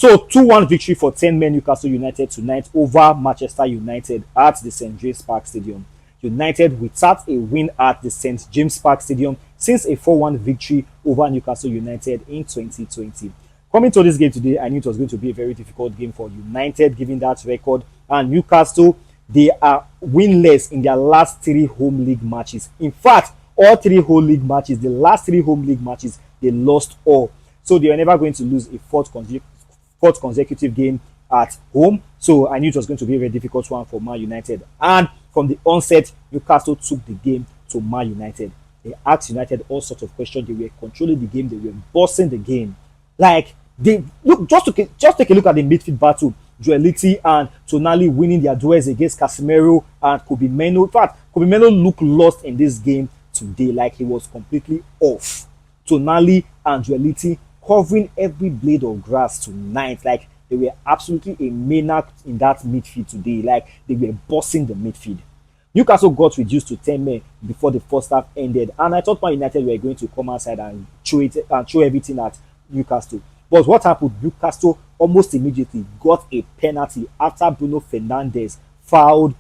So 2-1 victory for 10 men Newcastle United tonight over Manchester United at the St James Park Stadium. United without a win at the St James Park Stadium since a 4-1 victory over Newcastle United in 2020. Coming to this game today, I knew it was going to be a very difficult game for United given that record. And Newcastle, they are winless in their last 3 home league matches. In fact, all 3 home league matches, the last 3 home league matches, they lost all. So they are never going to lose a fourth consecutive game at home. So I knew it was going to be a very difficult one for Man United. And from the onset, Newcastle took the game to Man United. They asked United all sorts of questions. They were controlling the game. They were bossing the game. Like, they look, just take a look at the midfield battle. Joeliti and Tonali winning their duels against Casemiro and Kobe Meno. In fact, Kobe Meno looked lost in this game today, like he was completely off. Tonali and Joeliti covering every blade of grass tonight. Like, they were absolutely a maniac in that midfield today. Like, they were bossing the midfield. Newcastle got reduced to 10 men before the first half ended, and I thought Man United were going to come outside and throw everything at Newcastle. But what happened? Newcastle almost immediately got a penalty after Bruno Fernandes fouled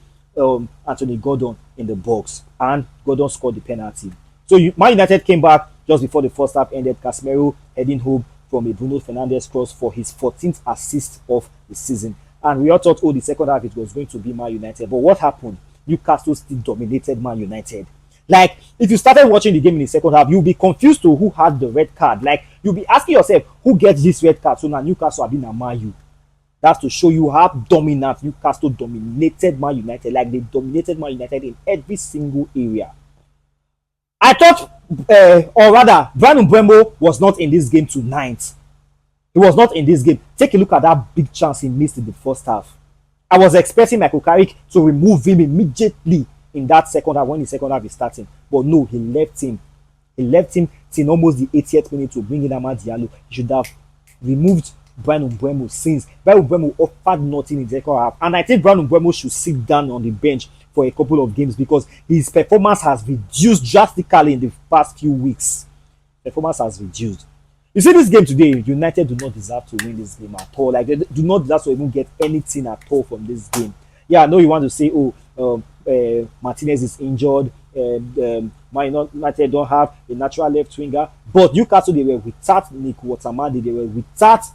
Anthony Gordon in the box, and Gordon scored the penalty. So Man United came back just before the first half ended. Casemiro heading home from a Bruno Fernandes cross for his 14th assist of the season. And we all thought, oh, the second half it was going to be Man United. But what happened? Newcastle still dominated Man United. Like, if you started watching the game in the second half, you'll be confused to who had the red card. Like, you'll be asking yourself, who gets this red card? So now Newcastle have been a Man U. That's to show you how dominant Newcastle dominated Man United. Like, they dominated Man United in every single area. I thought, or rather, Bryan Mbeumo was not in this game tonight. He was not in this game. Take a look at that big chance he missed in the first half. I was expecting Michael Carrick to remove him immediately in that second half when the second half is starting. But no, he left him. He left him till almost the 80th minute to bring in Amad Diallo. He should have removed Bryan Mbeumo since Bryan Mbeumo offered nothing in the second half. And I think Bryan Mbeumo should sit down on the bench for a couple of games because his performance has reduced drastically in the past few weeks. Performance has reduced. You see this game today, United do not deserve to win this game at all. Like, they do not deserve to even get anything at all from this game. Yeah, I know you want to say, oh, Martinez is injured, Man United don't have a natural left winger, but Newcastle, they were without Nick Watermadi, they were without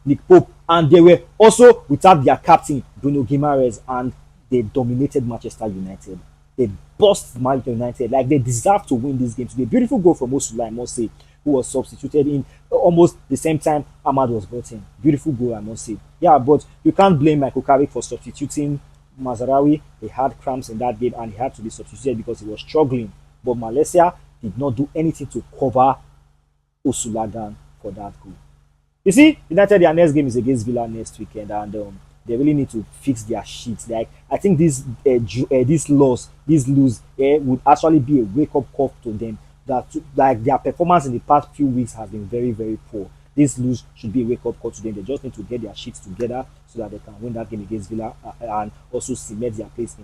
Nick Pope, and they were also without their captain, Bruno Guimaraes, and they dominated Manchester United. They bossed Manchester United. Like, they deserve to win this game today. Beautiful goal from Osula, I must say, who was substituted in almost the same time Ahmad was brought in. Beautiful goal, I must say. Yeah, but you can't blame Michael Carrick for substituting Mazarawi. He had cramps in that game and he had to be substituted because he was struggling. But Malaysia did not do anything to cover Osulagan for that goal. You see, United, their next game is against Villa next weekend, and they really need to fix their sheets. Like, I think this lose would actually be a wake-up call to them. That, like, their performance in the past few weeks has been very, very poor. This lose should be a wake-up call to them. They just need to get their sheets together so that they can win that game against Villa and also cement their place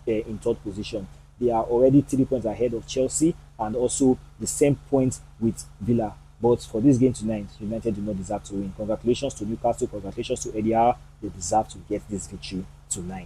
in third position. They are already 3 points ahead of Chelsea and also the same points with Villa. But for this game tonight, United do not deserve to win. Congratulations to Newcastle. Congratulations to Eddie Howe. They deserve to get this victory tonight.